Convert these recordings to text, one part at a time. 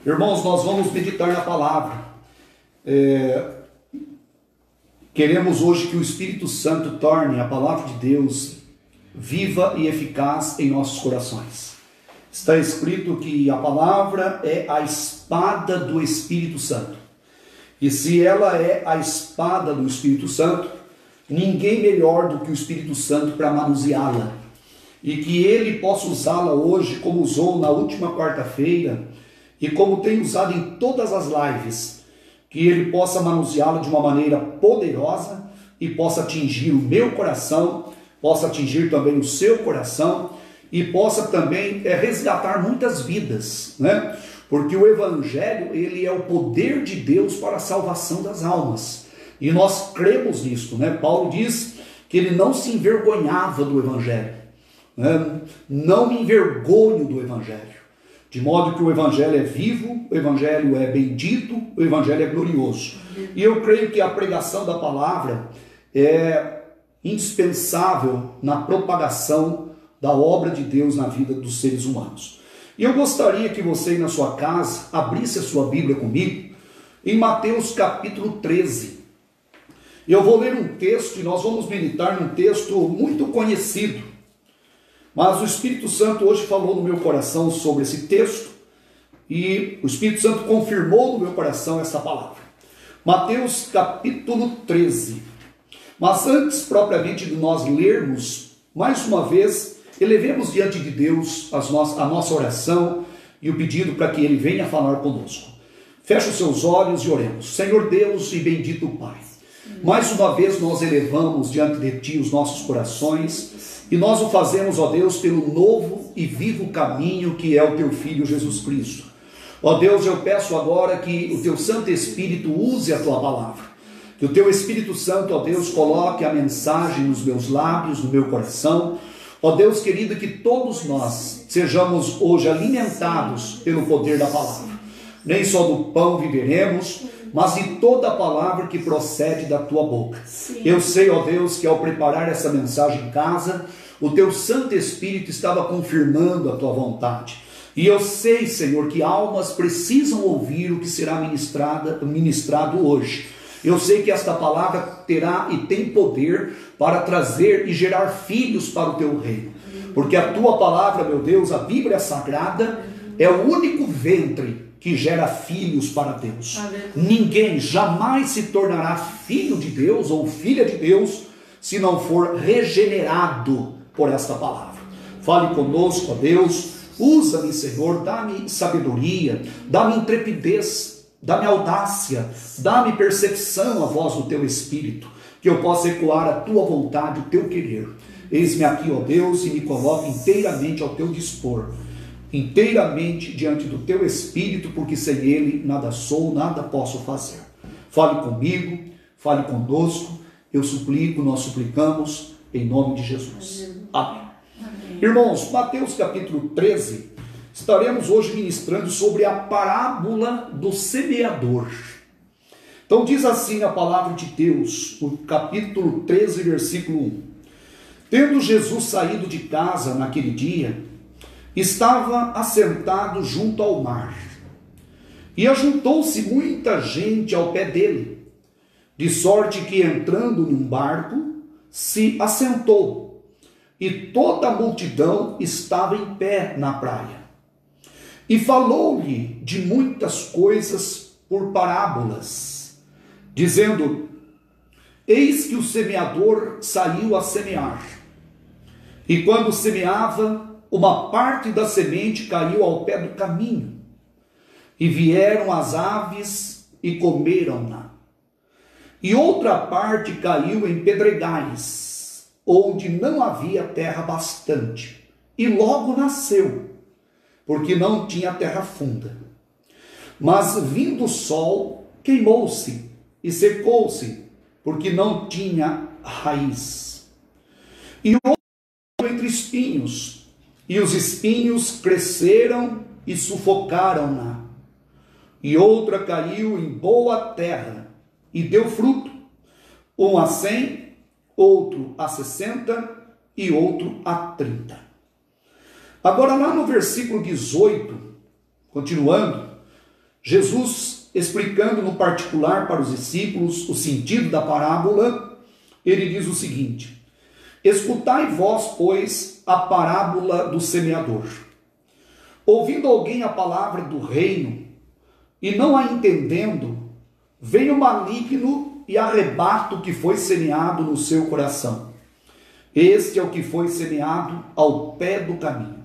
Irmãos, nós vamos meditar na palavra. Queremos hoje que o Espírito Santo torne a palavra de Deus viva e eficaz em nossos corações. Está escrito que a palavra é a espada do Espírito Santo. E se ela é a espada do Espírito Santo, ninguém melhor do que o Espírito Santo para manuseá-la. E que ele possa usá-la hoje como usou na última quarta-feira e como tem usado em todas as lives. Que ele possa manuseá-la de uma maneira poderosa e possa atingir o meu coração, possa atingir também o seu coração e possa também resgatar muitas vidas, né? Porque o Evangelho, ele é o poder de Deus para a salvação das almas. E nós cremos nisto, né? Paulo diz que ele não se envergonhava do Evangelho, né? Não me envergonho do Evangelho. De modo que o Evangelho é vivo, o Evangelho é bendito, o Evangelho é glorioso. E eu creio que a pregação da palavra é indispensável na propagação da obra de Deus na vida dos seres humanos. E eu gostaria que você aí na sua casa abrisse a sua Bíblia comigo em Mateus capítulo 13. Eu vou ler um texto e nós vamos meditar num texto muito conhecido. Mas o Espírito Santo hoje falou no meu coração sobre esse texto e o Espírito Santo confirmou no meu coração essa palavra. Mateus capítulo 13. Mas antes propriamente de nós lermos, mais uma vez, elevemos diante de Deus a nossa oração e o pedido para que Ele venha falar conosco. Feche os seus olhos e oremos. Senhor Deus e bendito Pai, mais uma vez nós elevamos diante de Ti os nossos corações e nós o fazemos, ó Deus, pelo novo e vivo caminho que é o Teu Filho Jesus Cristo. Ó Deus, eu peço agora que o Teu Santo Espírito use a Tua palavra. Que o Teu Espírito Santo, ó Deus, coloque a mensagem nos meus lábios, no meu coração. Ó Deus querido, que todos nós sejamos hoje alimentados pelo poder da palavra. Nem só do pão viveremos, mas de toda a palavra que procede da Tua boca. Sim. Eu sei, ó Deus, que ao preparar essa mensagem em casa, o Teu Santo Espírito estava confirmando a Tua vontade. E eu sei, Senhor, que almas precisam ouvir o que será ministrado hoje. Eu sei que esta palavra terá e tem poder para trazer e gerar filhos para o Teu reino. Porque a Tua palavra, meu Deus, a Bíblia Sagrada, é o único ventre que gera filhos para Deus. Ninguém jamais se tornará filho de Deus ou filha de Deus se não for regenerado por esta palavra. Fale conosco, ó Deus. Usa-me, Senhor, dá-me sabedoria, dá-me intrepidez, dá-me audácia, dá-me percepção à voz do Teu Espírito, que eu possa ecoar a Tua vontade, o Teu querer. Eis-me aqui, ó Deus, e me coloco inteiramente ao Teu dispor, inteiramente diante do Teu Espírito, porque sem Ele nada sou, nada posso fazer. Fale comigo, fale conosco, eu suplico, nós suplicamos, em nome de Jesus. Amém. Irmãos, Mateus capítulo 13, estaremos hoje ministrando sobre a parábola do semeador. Então diz assim a palavra de Deus, no capítulo 13, versículo 1. Tendo Jesus saído de casa naquele dia, estava assentado junto ao mar, e ajuntou-se muita gente ao pé dele, de sorte que entrando num barco, se assentou, e toda a multidão estava em pé na praia. E falou-lhe de muitas coisas por parábolas, dizendo: eis que o semeador saiu a semear, e quando semeava, uma parte da semente caiu ao pé do caminho, e vieram as aves e comeram-na. E outra parte caiu em pedregais, onde não havia terra bastante, e logo nasceu, porque não tinha terra funda. Mas vindo o sol, queimou-se e secou-se, porque não tinha raiz. E outro entre espinhos, e os espinhos cresceram e sufocaram-na. E outra caiu em boa terra, e deu fruto, um a 100, outro a 60 e outro a 30. Agora lá no versículo 18, continuando, Jesus, explicando no particular para os discípulos o sentido da parábola, ele diz o seguinte: escutai vós, pois, a parábola do semeador. Ouvindo alguém a palavra do reino, e não a entendendo, vem o maligno e arrebata o que foi semeado no seu coração. Este é o que foi semeado ao pé do caminho.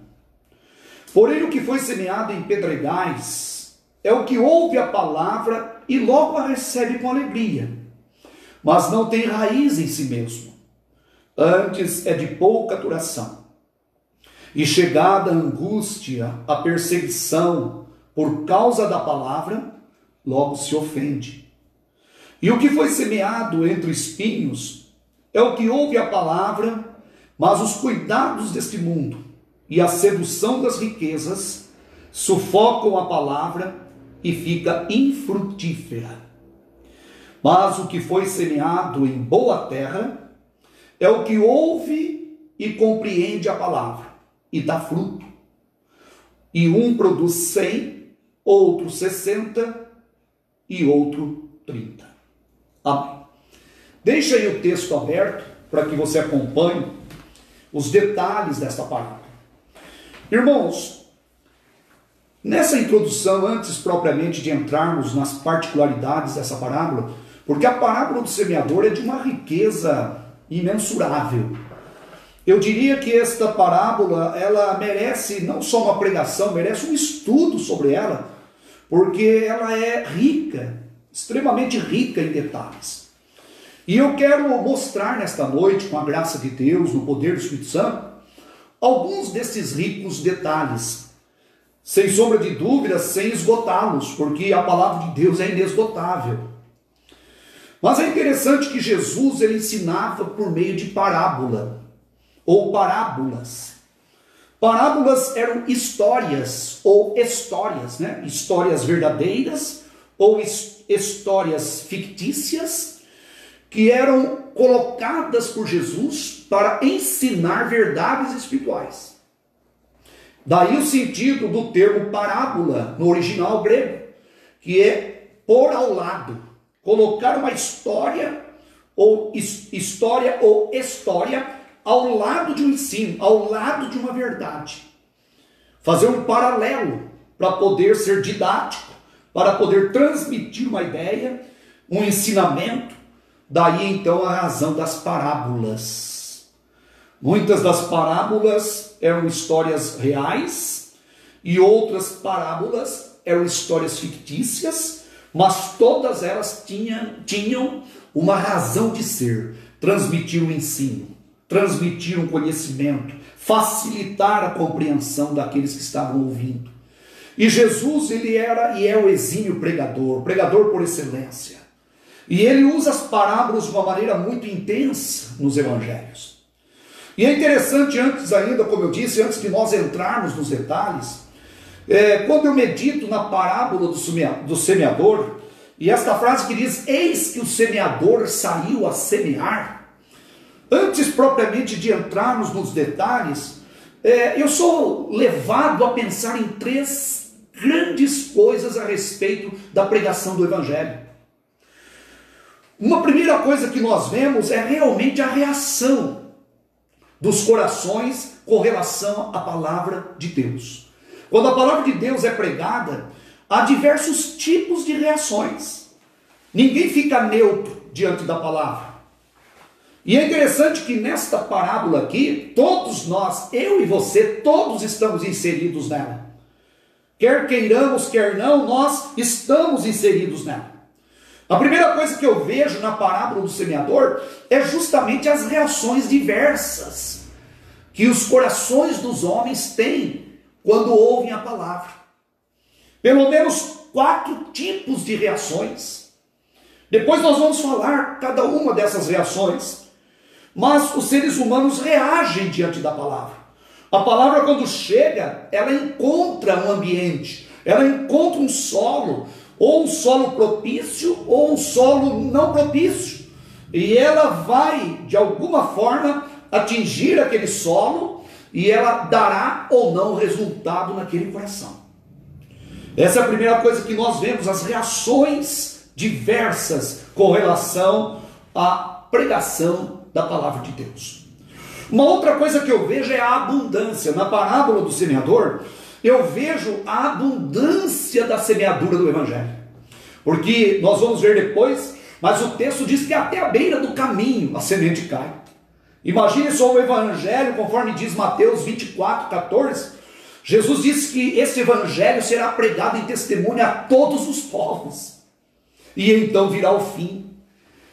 Porém, o que foi semeado em pedregais é o que ouve a palavra e logo a recebe com alegria, mas não tem raiz em si mesmo. Antes é de pouca duração. E chegada a angústia, a perseguição por causa da palavra, logo se ofende. E o que foi semeado entre espinhos é o que ouve a palavra, mas os cuidados deste mundo e a sedução das riquezas sufocam a palavra e fica infrutífera. Mas o que foi semeado em boa terra é o que ouve e compreende a palavra e dá fruto. E um produz 100, outro 60 e outro 30. Amém. Deixa aí o texto aberto para que você acompanhe os detalhes desta parábola. Irmãos, nessa introdução, antes propriamente de entrarmos nas particularidades dessa parábola, porque a parábola do semeador é de uma riqueza imensurável. Eu diria que esta parábola, ela merece não só uma pregação, merece um estudo sobre ela, porque ela é rica, extremamente rica em detalhes. E eu quero mostrar nesta noite, com a graça de Deus, no poder do Espírito Santo, alguns desses ricos detalhes, sem sombra de dúvidas, sem esgotá-los, porque a palavra de Deus é inesgotável. Mas é interessante que Jesus ele ensinava por meio de parábola, ou parábolas. Parábolas eram histórias ou histórias, né? Histórias verdadeiras ou histórias fictícias que eram colocadas por Jesus para ensinar verdades espirituais. Daí o sentido do termo parábola no original grego, que é pôr ao lado, colocar uma história ou história ao lado de um ensino, ao lado de uma verdade. Fazer um paralelo para poder ser didático, para poder transmitir uma ideia, um ensinamento. Daí então a razão das parábolas. Muitas das parábolas eram histórias reais e outras parábolas eram histórias fictícias, mas todas elas tinham uma razão de ser: transmitir um ensino, transmitir um conhecimento, facilitar a compreensão daqueles que estavam ouvindo. E Jesus, ele era e é o exímio pregador por excelência. E ele usa as parábolas de uma maneira muito intensa nos evangelhos. E é interessante, antes ainda, como eu disse, antes de nós entrarmos nos detalhes, quando eu medito na parábola do semeador, e esta frase que diz: eis que o semeador saiu a semear, antes propriamente de entrarmos nos detalhes, eu sou levado a pensar em três grandes coisas a respeito da pregação do Evangelho. Uma primeira coisa que nós vemos é realmente a reação dos corações com relação à palavra de Deus. Quando a palavra de Deus é pregada, há diversos tipos de reações. Ninguém fica neutro diante da palavra. E é interessante que nesta parábola aqui, todos nós, eu e você, todos estamos inseridos nela. Quer queiramos, quer não, nós estamos inseridos nela. A primeira coisa que eu vejo na parábola do semeador é justamente as reações diversas que os corações dos homens têm quando ouvem a palavra. Pelo menos 4 tipos de reações. Depois nós vamos falar cada uma dessas reações. Mas os seres humanos reagem diante da palavra. A palavra, quando chega, ela encontra um ambiente, ela encontra um solo, ou um solo propício, ou um solo não propício. E ela vai, de alguma forma, atingir aquele solo, e ela dará ou não resultado naquele coração. Essa é a primeira coisa que nós vemos, as reações diversas com relação à pregação da palavra de Deus. Uma outra coisa que eu vejo é a abundância. Na parábola do semeador, eu vejo a abundância da semeadura do evangelho. Porque nós vamos ver depois, mas o texto diz que até a beira do caminho a semente cai. Imagine só o evangelho, conforme diz Mateus 24, 14. Jesus disse que esse evangelho será pregado em testemunho a todos os povos. E então virá o fim.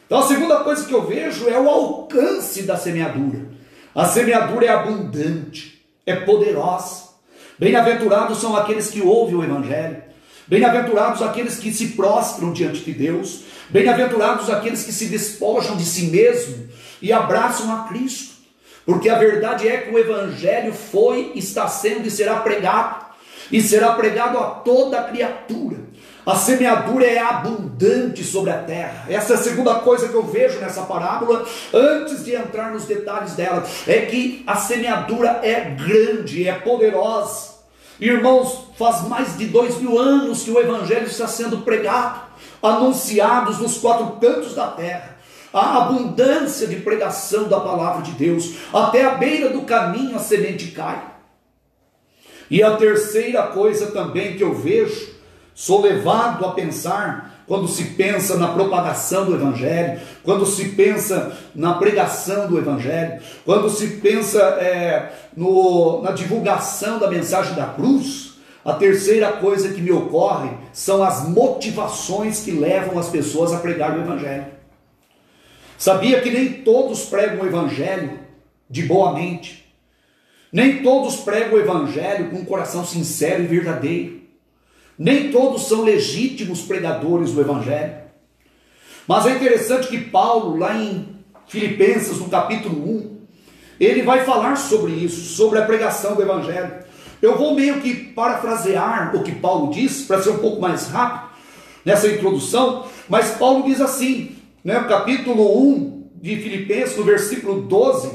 Então a segunda coisa que eu vejo é o alcance da semeadura. A semeadura é abundante, é poderosa. Bem-aventurados são aqueles que ouvem o evangelho. Bem-aventurados aqueles que se prostram diante de Deus. Bem-aventurados aqueles que se despojam de si mesmo e abraçam a Cristo. Porque a verdade é que o evangelho foi, está sendo e será pregado. E será pregado a toda a criatura. A semeadura é abundante sobre a terra. Essa é a segunda coisa que eu vejo nessa parábola, antes de entrar nos detalhes dela, é que a semeadura é grande, é poderosa. Irmãos, faz mais de 2000 anos que o evangelho está sendo pregado, anunciados nos 4 cantos da terra. A abundância de pregação da palavra de Deus, até a beira do caminho a semente cai. E a terceira coisa também que eu vejo, sou levado a pensar, quando se pensa na propagação do evangelho, quando se pensa na pregação do evangelho, quando se pensa na divulgação da mensagem da cruz, a terceira coisa que me ocorre são as motivações que levam as pessoas a pregar o evangelho. Sabia que nem todos pregam o evangelho de boa mente, nem todos pregam o evangelho com um coração sincero e verdadeiro. Nem todos são legítimos pregadores do evangelho. Mas é interessante que Paulo, lá em Filipenses, no capítulo 1, ele vai falar sobre isso, sobre a pregação do evangelho. Eu vou meio que parafrasear o que Paulo diz, para ser um pouco mais rápido nessa introdução, mas Paulo diz assim, no capítulo 1 de Filipenses, no versículo 12,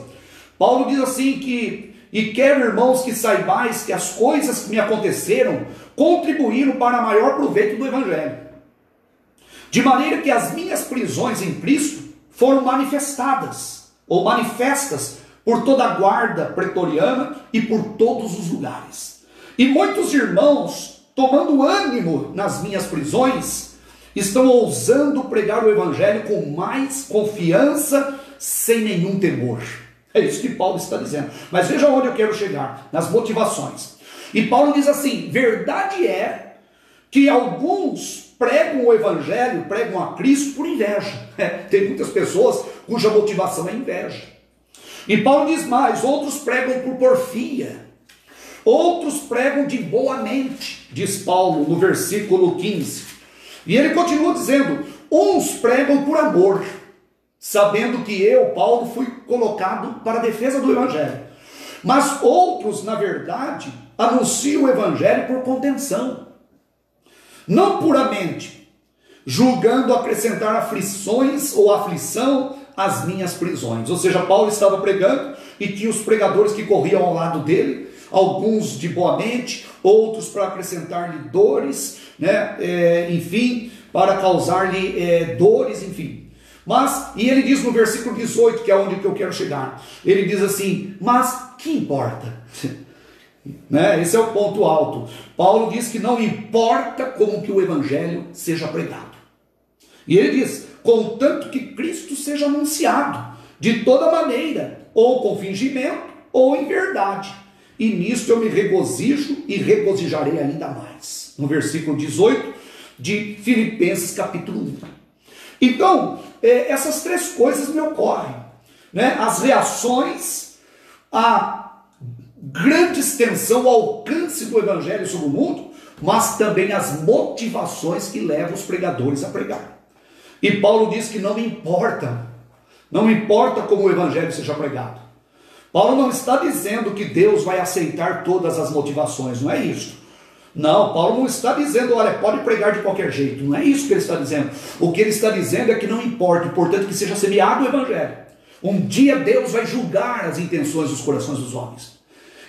Paulo diz assim que: e quero, irmãos, que saibais que as coisas que me aconteceram contribuíram para maior proveito do evangelho, de maneira que as minhas prisões em Cristo foram manifestadas, ou manifestas, por toda a guarda pretoriana e por todos os lugares. E muitos irmãos, tomando ânimo nas minhas prisões, estão ousando pregar o evangelho com mais confiança, sem nenhum temor. É isso que Paulo está dizendo. Mas veja onde eu quero chegar, nas motivações. E Paulo diz assim: verdade é que alguns pregam o evangelho, pregam a Cristo por inveja. Tem muitas pessoas cuja motivação é inveja. E Paulo diz mais: outros pregam por porfia, outros pregam de boa mente, diz Paulo no versículo 15. E ele continua dizendo: uns pregam por amor, sabendo que eu, Paulo, fui colocado para a defesa do evangelho. Mas outros, na verdade, anunciam o evangelho por contenção, não puramente, julgando acrescentar aflições ou aflição às minhas prisões. Ou seja, Paulo estava pregando e tinha os pregadores que corriam ao lado dele, alguns de boa mente, outros para acrescentar-lhe dores, enfim, para causar-lhe dores, enfim. Mas, e ele diz no versículo 18, que é onde que eu quero chegar, ele diz assim: mas que importa? Esse é o ponto alto. Paulo diz que não importa como que o evangelho seja pregado. E ele diz: contanto que Cristo seja anunciado, de toda maneira, ou com fingimento, ou em verdade. E nisto eu me regozijo e regozijarei ainda mais. No versículo 18 de Filipenses capítulo 1. Então, essas três coisas me ocorrem, as reações, a grande extensão, o alcance do evangelho sobre o mundo, mas também as motivações que levam os pregadores a pregar. E Paulo diz que não importa como o evangelho seja pregado. Paulo não está dizendo que Deus vai aceitar todas as motivações, não é isso. Não, Paulo não está dizendo, olha, pode pregar de qualquer jeito. Não é isso que ele está dizendo. O que ele está dizendo é que não importa, importante que seja semeado o evangelho. Um dia Deus vai julgar as intenções dos corações dos homens.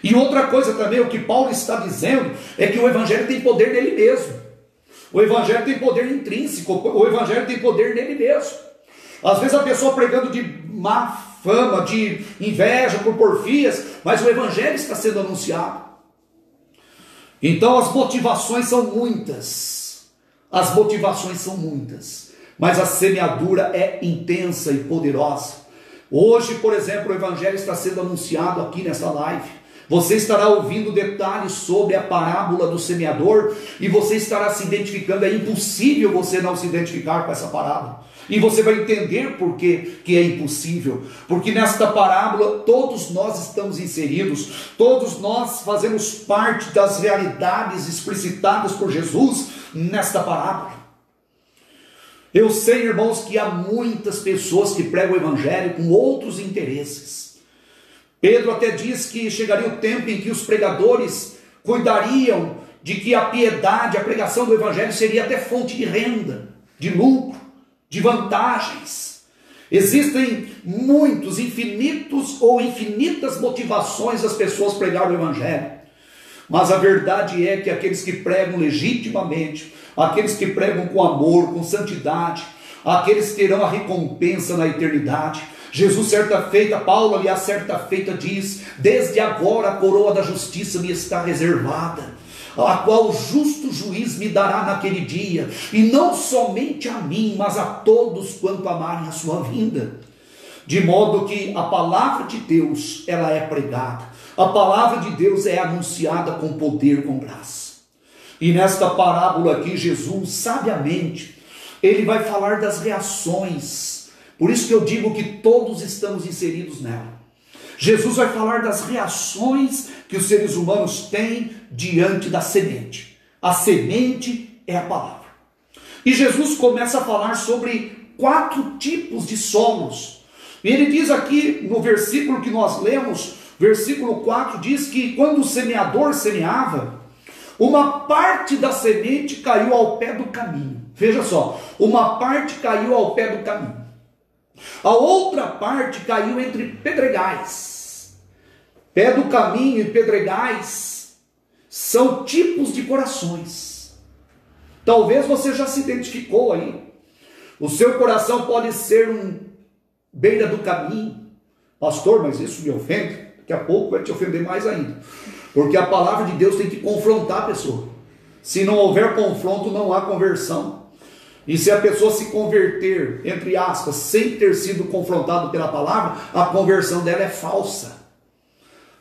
E outra coisa também, o que Paulo está dizendo, é que o evangelho tem poder nele mesmo. O evangelho tem poder intrínseco, o evangelho tem poder nele mesmo. Às vezes a pessoa pregando de má fama, de inveja, por porfias, mas o evangelho está sendo anunciado. Então as motivações são muitas. As motivações são muitas. Mas a semeadura é intensa e poderosa. Hoje, por exemplo, o evangelho está sendo anunciado aqui nesta live. Você estará ouvindo detalhes sobre a parábola do semeador e você estará se identificando. É impossível você não se identificar com essa parábola. E você vai entender por que é impossível. Porque nesta parábola todos nós estamos inseridos, todos nós fazemos parte das realidades explicitadas por Jesus nesta parábola. Eu sei, irmãos, que há muitas pessoas que pregam o evangelho com outros interesses. Pedro até diz que chegaria o tempo em que os pregadores cuidariam de que a piedade, a pregação do evangelho seria até fonte de renda, de lucro, de vantagens. Existem muitos, infinitos ou infinitas motivações das pessoas pregar o evangelho. Mas a verdade é que aqueles que pregam legitimamente, aqueles que pregam com amor, com santidade, aqueles terão a recompensa na eternidade. Jesus certa feita, Paulo aliás certa feita diz: desde agora a coroa da justiça me está reservada, a qual o justo juiz me dará naquele dia, e não somente a mim, mas a todos quanto amarem a sua vinda. De modo que a palavra de Deus, ela é pregada, a palavra de Deus é anunciada com poder, com graça. E nesta parábola aqui, Jesus, sabiamente, ele vai falar das reações. Por isso que eu digo que todos estamos inseridos nela. Jesus vai falar das reações que os seres humanos têm diante da semente. A semente é a palavra. E Jesus começa a falar sobre 4 tipos de solos. E ele diz aqui no versículo que nós lemos, versículo 4, diz que quando o semeador semeava, uma parte da semente caiu ao pé do caminho. Veja só, uma parte caiu ao pé do caminho. A outra parte caiu entre pedregais. Pé do caminho e pedregais são tipos de corações. Talvez você já se identificou aí. O seu coração pode ser um beira do caminho. Pastor, mas isso me ofende? Daqui a pouco vai te ofender mais ainda. Porque a palavra de Deus tem que confrontar a pessoa. Se não houver confronto, não há conversão. E se a pessoa se converter, entre aspas, sem ter sido confrontado pela palavra, a conversão dela é falsa.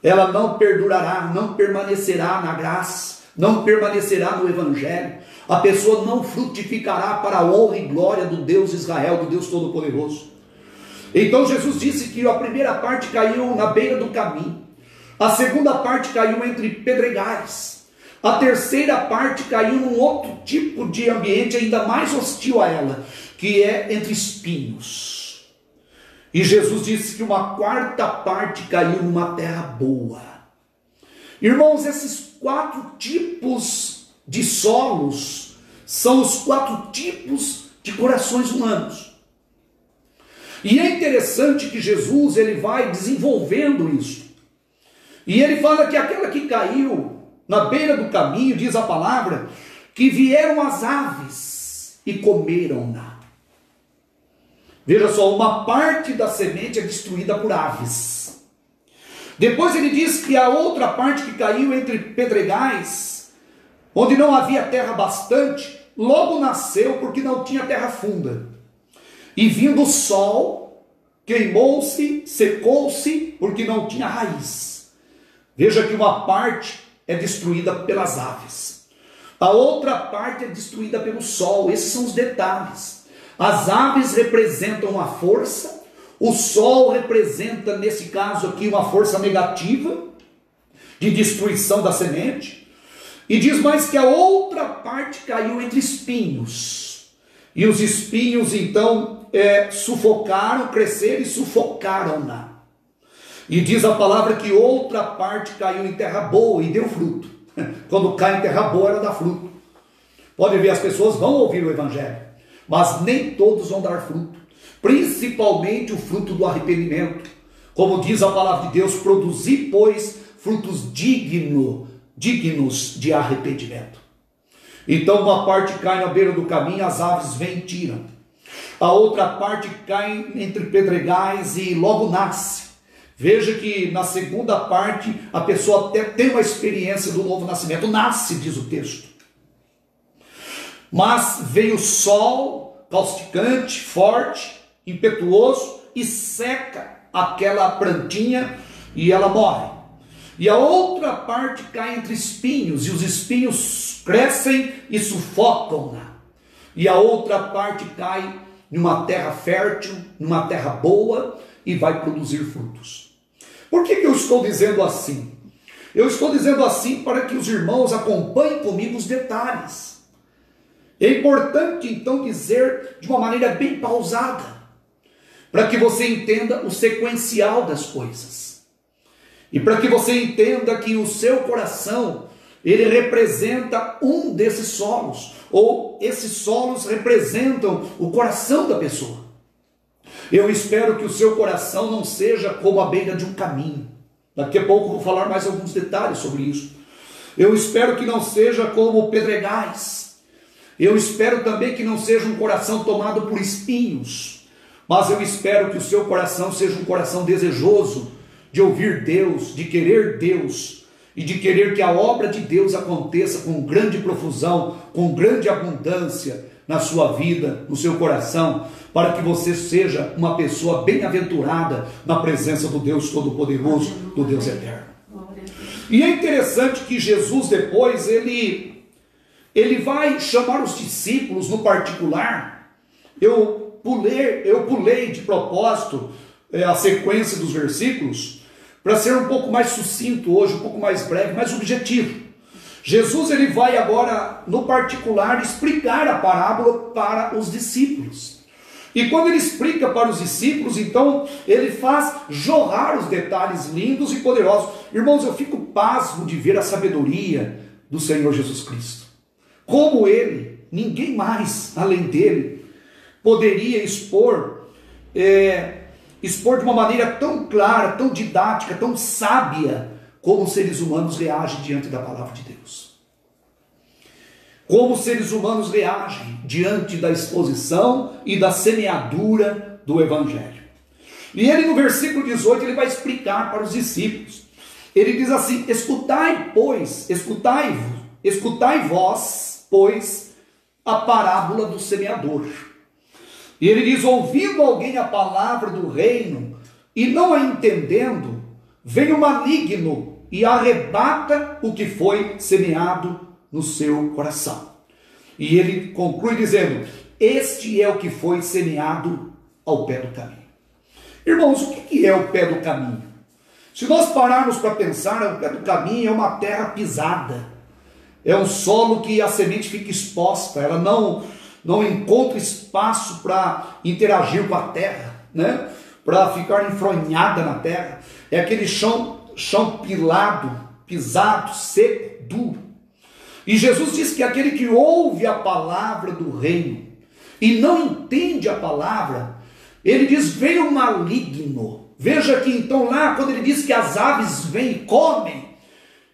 Ela não perdurará, não permanecerá na graça, não permanecerá no evangelho. A pessoa não frutificará para a honra e glória do Deus Israel, do Deus Todo-Poderoso. Então Jesus disse que a primeira parte caiu na beira do caminho. A segunda parte caiu entre pedregais. A terceira parte caiu num outro tipo de ambiente ainda mais hostil a ela, que é entre espinhos. E Jesus disse que uma quarta parte caiu numa terra boa. Irmãos, esses 4 tipos de solos são os 4 tipos de corações humanos. E é interessante que Jesus ele vai desenvolvendo isso. E ele fala que aquela que caiu na beira do caminho, diz a palavra, que vieram as aves e comeram-na. Veja só, uma parte da semente é destruída por aves. Depois ele diz que a outra parte que caiu entre pedregais, onde não havia terra bastante, logo nasceu porque não tinha terra funda. E vindo o sol, queimou-se, secou-se, porque não tinha raiz. Veja que uma parte é destruída pelas aves. A outra parte é destruída pelo sol. Esses são os detalhes. As aves representam a força. O sol representa, nesse caso aqui, uma força negativa de destruição da semente. E diz mais que a outra parte caiu entre espinhos. E os espinhos, então, sufocaram, cresceram e sufocaram-na. E diz a palavra que outra parte caiu em terra boa e deu fruto. Quando cai em terra boa, ela dá fruto. Pode ver, as pessoas vão ouvir o evangelho, mas nem todos vão dar fruto. Principalmente o fruto do arrependimento. Como diz a palavra de Deus, produzi, pois, frutos dignos de arrependimento. Então uma parte cai na beira do caminho, as aves vêm e tiram. A outra parte cai entre pedregais e logo nasce. Veja que na segunda parte a pessoa até tem uma experiência do novo nascimento. Nasce, diz o texto. Mas veio o sol causticante, forte, impetuoso e seca aquela plantinha e ela morre. E a outra parte cai entre espinhos, e os espinhos crescem e sufocam-na. E a outra parte cai numa terra fértil, numa terra boa, e vai produzir frutos. Por que eu estou dizendo assim? Eu estou dizendo assim para que os irmãos acompanhem comigo os detalhes. É importante então dizer de uma maneira bem pausada, para que você entenda o sequencial das coisas. E para que você entenda que o seu coração, ele representa um desses solos, ou esses solos representam o coração da pessoa. Eu espero que o seu coração não seja como a beira de um caminho. Daqui a pouco eu vou falar mais alguns detalhes sobre isso. Eu espero que não seja como pedregais. Eu espero também que não seja um coração tomado por espinhos. Mas eu espero que o seu coração seja um coração desejoso de ouvir Deus, de querer Deus, e de querer que a obra de Deus aconteça com grande profusão, com grande abundância na sua vida, no seu coração, para que você seja uma pessoa bem-aventurada na presença do Deus Todo-Poderoso, do Deus Eterno. E é interessante que Jesus depois, ele vai chamar os discípulos no particular. Eu pulei de propósito a sequência dos versículos, para ser um pouco mais sucinto hoje, um pouco mais breve, mais objetivo. Jesus ele vai agora, no particular, explicar a parábola para os discípulos. E quando ele explica para os discípulos, então, ele faz jorrar os detalhes lindos e poderosos. Irmãos, eu fico pasmo de ver a sabedoria do Senhor Jesus Cristo. Como ele, ninguém mais, além dele, poderia expor de uma maneira tão clara, tão didática, tão sábia, como os seres humanos reagem diante da palavra de Deus. Como os seres humanos reagem diante da exposição e da semeadura do Evangelho. E ele no versículo 18, ele vai explicar para os discípulos. Ele diz assim: escutai vós, pois, a parábola do semeador. E ele diz: ouvindo alguém a palavra do reino e não a entendendo, vem o maligno e arrebata o que foi semeado no seu coração. E ele conclui dizendo: este é o que foi semeado ao pé do caminho. Irmãos, o que é o pé do caminho? Se nós pararmos para pensar, o pé do caminho é uma terra pisada, é um solo que a semente fica exposta, ela não encontra espaço para interagir com a terra, né? Para ficar enfronhada na terra. É aquele chão pisado, seco, duro. E Jesus diz que aquele que ouve a palavra do reino e não entende a palavra, ele diz: vem o maligno. Veja que então lá, quando ele diz que as aves vêm e comem,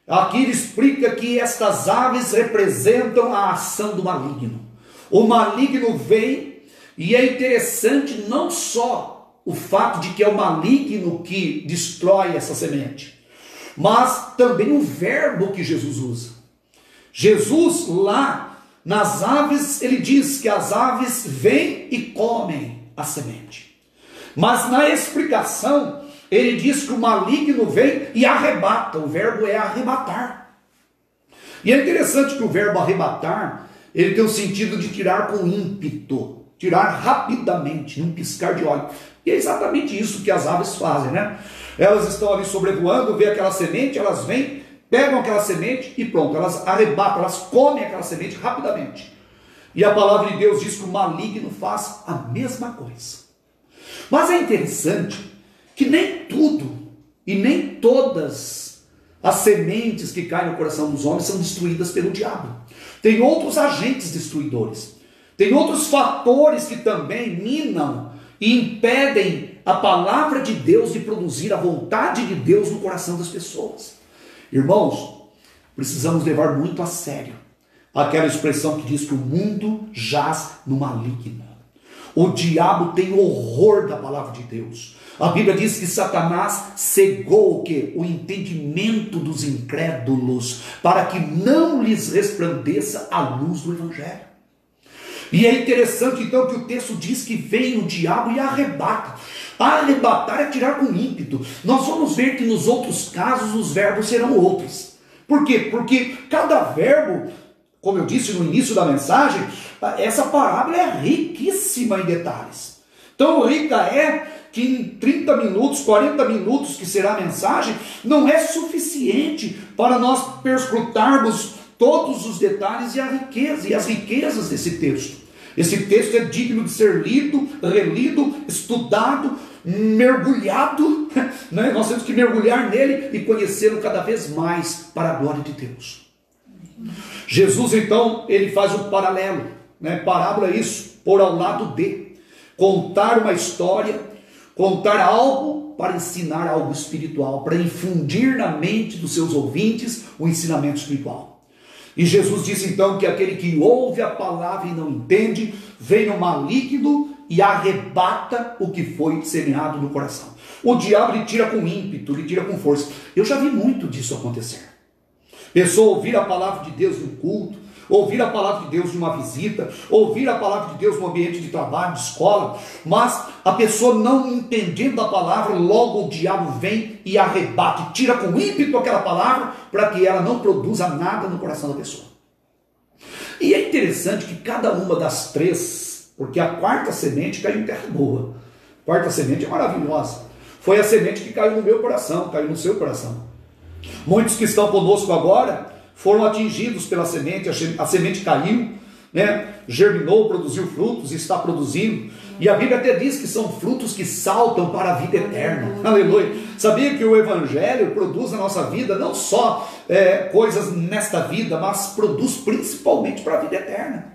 aqui ele explica que estas aves representam a ação do maligno. O maligno vem, e é interessante não só o fato de que é o maligno que destrói essa semente, mas também o verbo que Jesus usa. Jesus lá nas aves, ele diz que as aves vêm e comem a semente. Mas na explicação, ele diz que o maligno vem e arrebata. O verbo é arrebatar. E é interessante que o verbo arrebatar, ele tem o sentido de tirar com ímpeto, tirar rapidamente, num piscar de olhos. E é exatamente isso que as aves fazem, né? Elas estão ali sobrevoando, vê aquela semente, elas vêm, pegam aquela semente e pronto, elas arrebatam, elas comem aquela semente rapidamente. E a palavra de Deus diz que o maligno faz a mesma coisa. Mas é interessante que nem tudo e nem todas as sementes que caem no coração dos homens são destruídas pelo diabo. Tem outros agentes destruidores. Tem outros fatores que também minam e impedem a palavra de Deus de produzir a vontade de Deus no coração das pessoas. Irmãos, precisamos levar muito a sério aquela expressão que diz que o mundo jaz no maligno. O diabo tem horror da palavra de Deus. A Bíblia diz que Satanás cegou o quê? O entendimento dos incrédulos, para que não lhes resplandeça a luz do Evangelho. E é interessante então que o texto diz que vem o diabo e arrebata. Arrebatar é tirar com ímpeto. Nós vamos ver que nos outros casos os verbos serão outros. Por quê? Porque cada verbo, como eu disse no início da mensagem, essa parábola é riquíssima em detalhes. Tão rica é que em 30 minutos, 40 minutos que será a mensagem, não é suficiente para nós perscrutarmos todos os detalhes e a riqueza e as riquezas desse texto. Esse texto é digno de ser lido, relido, estudado, mergulhado, né? Nós temos que mergulhar nele e conhecê-lo cada vez mais para a glória de Deus. Jesus então, ele faz um paralelo, né? Parábola é isso, pôr ao lado de, contar uma história, contar algo para ensinar algo espiritual, para infundir na mente dos seus ouvintes o ensinamento espiritual. E Jesus disse então que aquele que ouve a palavra e não entende, vem o maligno e arrebata o que foi semeado no coração. O diabo lhe tira com ímpeto, lhe tira com força. Eu já vi muito disso acontecer. Pessoa ouvir a palavra de Deus no culto, ouvir a palavra de Deus de uma visita, ouvir a palavra de Deus no ambiente de trabalho, de escola, mas a pessoa não entendendo a palavra, logo o diabo vem e arrebate, tira com ímpeto aquela palavra, para que ela não produza nada no coração da pessoa. E é interessante que cada uma das três, porque a quarta semente caiu em terra boa, a quarta semente é maravilhosa, foi a semente que caiu no meu coração, caiu no seu coração. Muitos que estão conosco agora foram atingidos pela semente, a semente caiu, né? Germinou, produziu frutos, está produzindo, e a Bíblia até diz que são frutos que saltam para a vida eterna. Aleluia! Sabia que o Evangelho produz na nossa vida não só coisas nesta vida, mas produz principalmente para a vida eterna.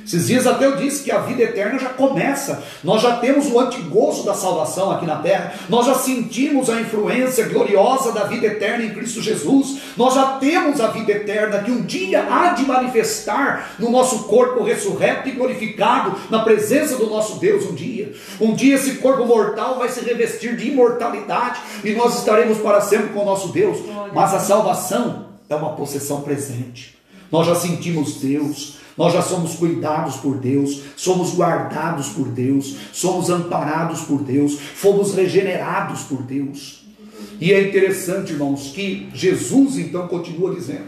Esses dias até eu disse que a vida eterna já começa. Nós já temos o antegozo da salvação aqui na terra. Nós já sentimos a influência gloriosa da vida eterna em Cristo Jesus. Nós já temos a vida eterna que um dia há de manifestar no nosso corpo ressurreto e glorificado na presença do nosso Deus um dia. Um dia esse corpo mortal vai se revestir de imortalidade e nós estaremos para sempre com o nosso Deus. Mas a salvação é uma possessão presente. Nós já sentimos Deus. Nós já somos cuidados por Deus, somos guardados por Deus, somos amparados por Deus, fomos regenerados por Deus. E é interessante, irmãos, que Jesus então continua dizendo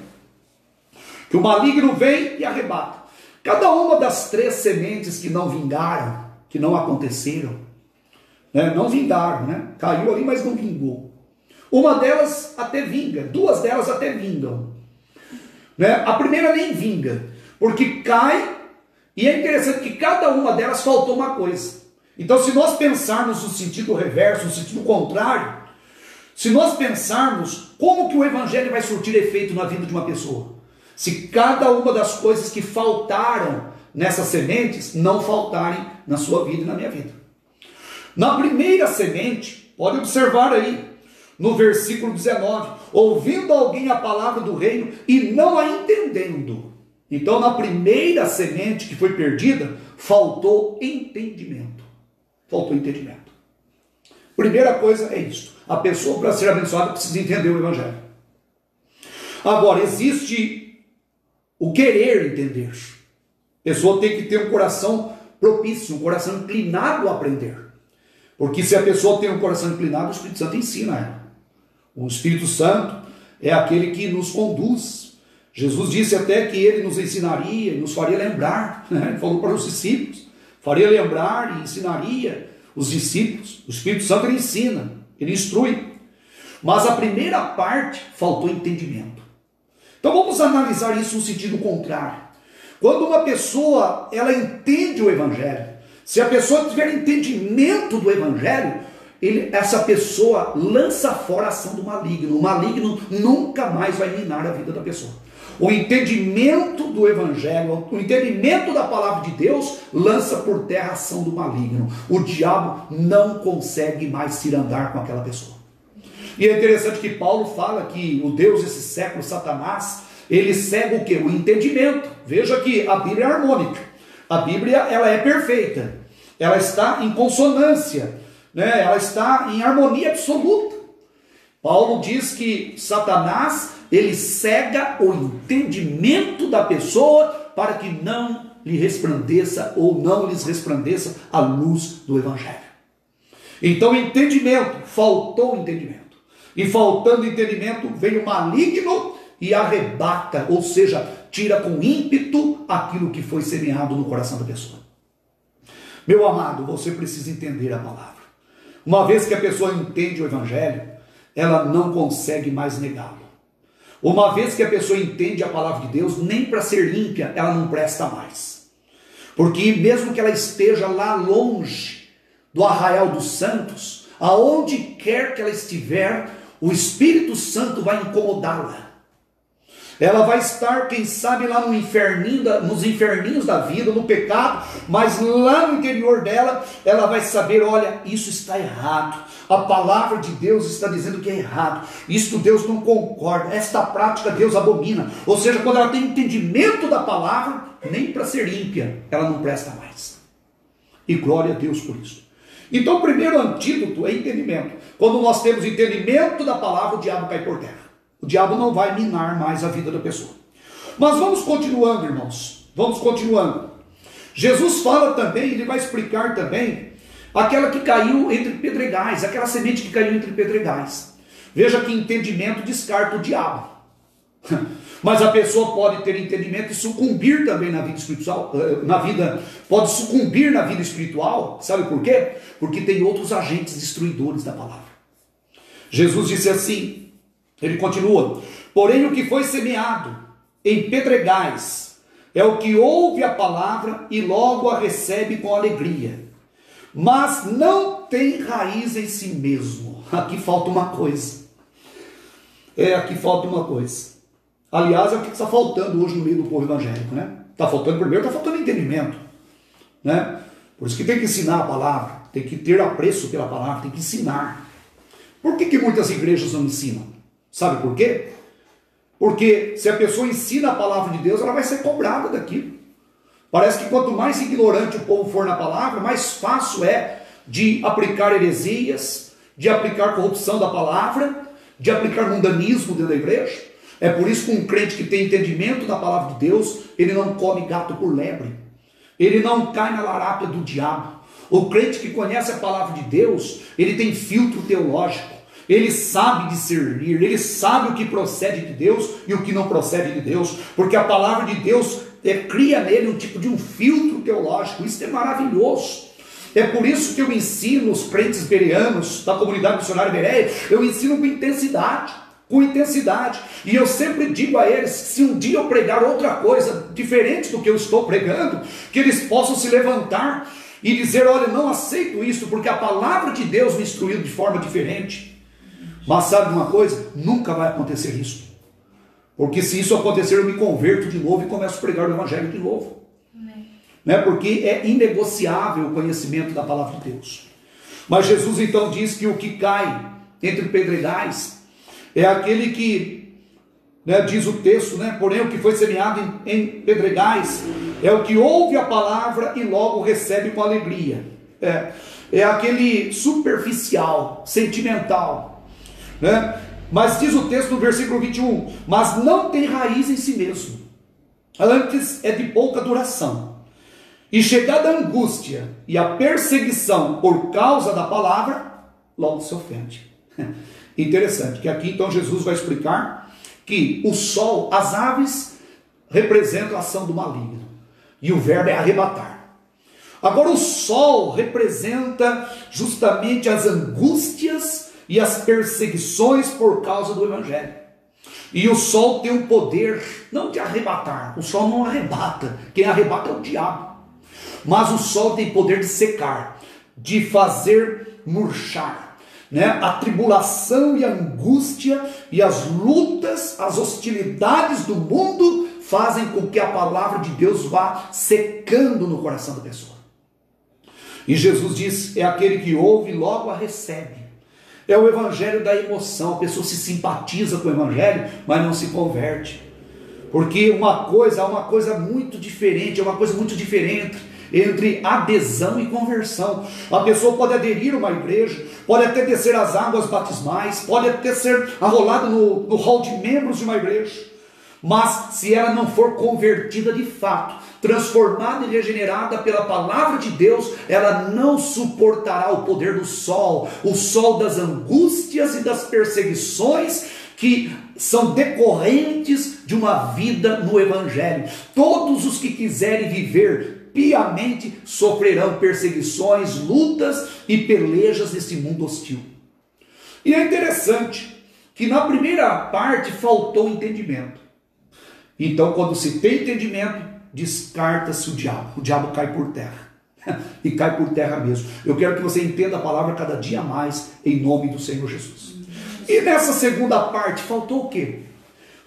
que o maligno vem e arrebata. Cada uma das três sementes que não vingaram, que não aconteceram, né? Não vingaram, né? Caiu ali, mas não vingou. Uma delas até vinga, duas delas até vingam, né? A primeira nem vinga, porque cai, e é interessante que cada uma delas faltou uma coisa. Então, se nós pensarmos no sentido reverso, no sentido contrário, se nós pensarmos como que o Evangelho vai surtir efeito na vida de uma pessoa, se cada uma das coisas que faltaram nessas sementes não faltarem na sua vida e na minha vida. Na primeira semente, pode observar aí, no versículo 19, ouvindo alguém a palavra do reino e não a entendendo. Então, na primeira semente que foi perdida, faltou entendimento. Faltou entendimento. Primeira coisa é isso. A pessoa, para ser abençoada, precisa entender o Evangelho. Agora, existe o querer entender. A pessoa tem que ter um coração propício, um coração inclinado a aprender. Porque se a pessoa tem um coração inclinado, o Espírito Santo ensina ela. O Espírito Santo é aquele que nos conduz. Jesus disse até que ele nos ensinaria e nos faria lembrar, né? Ele falou para os discípulos, faria lembrar e ensinaria os discípulos. O Espírito Santo ele ensina, ele instrui. Mas a primeira parte faltou entendimento. Então vamos analisar isso no sentido contrário. Quando uma pessoa ela entende o Evangelho, se a pessoa tiver entendimento do Evangelho, essa pessoa lança fora a ação do maligno. O maligno nunca mais vai minar a vida da pessoa. O entendimento do Evangelho, o entendimento da palavra de Deus, lança por terra a ação do maligno. O diabo não consegue mais cirandar com aquela pessoa. E é interessante que Paulo fala que o Deus desse século, Satanás, ele cega o quê? O entendimento. Veja que a Bíblia é harmônica. A Bíblia, ela é perfeita. Ela está em consonância, né? Ela está em harmonia absoluta. Paulo diz que Satanás, ele cega o entendimento da pessoa para que não lhe resplandeça ou não lhes resplandeça a luz do Evangelho. Então, entendimento, faltou entendimento. E faltando entendimento, vem o maligno e arrebata, ou seja, tira com ímpeto aquilo que foi semeado no coração da pessoa. Meu amado, você precisa entender a palavra. Uma vez que a pessoa entende o Evangelho, ela não consegue mais negá-lo. Uma vez que a pessoa entende a palavra de Deus, nem para ser ímpia ela não presta mais. Porque mesmo que ela esteja lá longe do arraial dos santos, aonde quer que ela estiver, o Espírito Santo vai incomodá-la. Ela vai estar, quem sabe, lá no inferninho, nos inferninhos da vida, no pecado, mas lá no interior dela, ela vai saber, olha, isso está errado. A palavra de Deus está dizendo que é errado. Isto Deus não concorda. Esta prática Deus abomina. Ou seja, quando ela tem entendimento da palavra, nem para ser ímpia, ela não presta mais. E glória a Deus por isso. Então, o primeiro antídoto é entendimento. Quando nós temos entendimento da palavra, o diabo cai por terra. O diabo não vai minar mais a vida da pessoa. Mas vamos continuando, irmãos. Vamos continuando. Jesus fala também, ele vai explicar também, aquela que caiu entre pedregais, aquela semente que caiu entre pedregais. Veja que entendimento descarta o diabo. Mas a pessoa pode ter entendimento e sucumbir também na vida espiritual, pode sucumbir na vida espiritual, sabe por quê? Porque tem outros agentes destruidores da palavra. Jesus disse assim, ele continua, porém o que foi semeado em pedregais é o que ouve a palavra e logo a recebe com alegria, mas não tem raiz em si mesmo. Aqui falta uma coisa. Aqui falta uma coisa. Aliás, é o que está faltando hoje no meio do povo evangélico, né? Está faltando primeiro, está faltando entendimento, né? Por isso que tem que ensinar a palavra, tem que ter apreço pela palavra, tem que ensinar. Por que muitas igrejas não ensinam? Sabe por quê? Porque se a pessoa ensina a palavra de Deus, ela vai ser cobrada daquilo. Parece que quanto mais ignorante o povo for na palavra, mais fácil é de aplicar heresias, de aplicar corrupção da palavra, de aplicar mundanismo dentro da igreja. É por isso que um crente que tem entendimento da palavra de Deus, ele não come gato por lebre. Ele não cai na larápia do diabo. O crente que conhece a palavra de Deus, ele tem filtro teológico. Ele sabe discernir, ele sabe o que procede de Deus e o que não procede de Deus, porque a palavra de Deus cria nele um tipo de um filtro teológico. Isso é maravilhoso. É por isso que eu ensino os crentes bereanos da comunidade missionária Bereia, eu ensino com intensidade, e eu sempre digo a eles, se um dia eu pregar outra coisa diferente do que eu estou pregando, que eles possam se levantar e dizer, olha, não aceito isso, porque a palavra de Deus me instruiu de forma diferente. Mas sabe uma coisa? Nunca vai acontecer isso. Porque se isso acontecer, eu me converto de novo e começo a pregar o Evangelho de novo. Né? Porque é inegociável o conhecimento da palavra de Deus. Mas Jesus então diz que o que cai entre pedregais é aquele que, né, diz o texto, né, porém o que foi semeado em pedregais é o que ouve a palavra e logo recebe com alegria. É aquele superficial, sentimental. Né? Mas diz o texto no versículo 21, mas não tem raiz em si mesmo, antes é de pouca duração, e chegada a angústia e a perseguição por causa da palavra, logo se ofende. Interessante, que aqui então Jesus vai explicar que o sol, as aves representam a ação do maligno, e o verbo é arrebatar. Agora o sol representa justamente as angústias e as perseguições por causa do Evangelho. E o sol tem o poder, não de arrebatar, o sol não arrebata, quem arrebata é o diabo. Mas o sol tem poder de secar, de fazer murchar. Né? A tribulação e a angústia e as lutas, as hostilidades do mundo fazem com que a palavra de Deus vá secando no coração da pessoa. E Jesus diz, é aquele que ouve e logo a recebe. É o evangelho da emoção. A pessoa se simpatiza com o evangelho, mas não se converte. Porque uma coisa muito diferente, entre adesão e conversão. A pessoa pode aderir a uma igreja, pode até descer as águas batismais, pode até ser arrolado no hall de membros de uma igreja, mas se ela não for convertida de fato, transformada e regenerada pela palavra de Deus, ela não suportará o poder do sol, o sol das angústias e das perseguições que são decorrentes de uma vida no evangelho. Todos os que quiserem viver piamente sofrerão perseguições, lutas e pelejas nesse mundo hostil. E é interessante que na primeira parte faltou entendimento. Então, quando se tem entendimento, descarta-se o diabo cai por terra. E cai por terra mesmo. Eu quero que você entenda a palavra cada dia mais, em nome do Senhor Jesus. E nessa segunda parte, faltou o quê?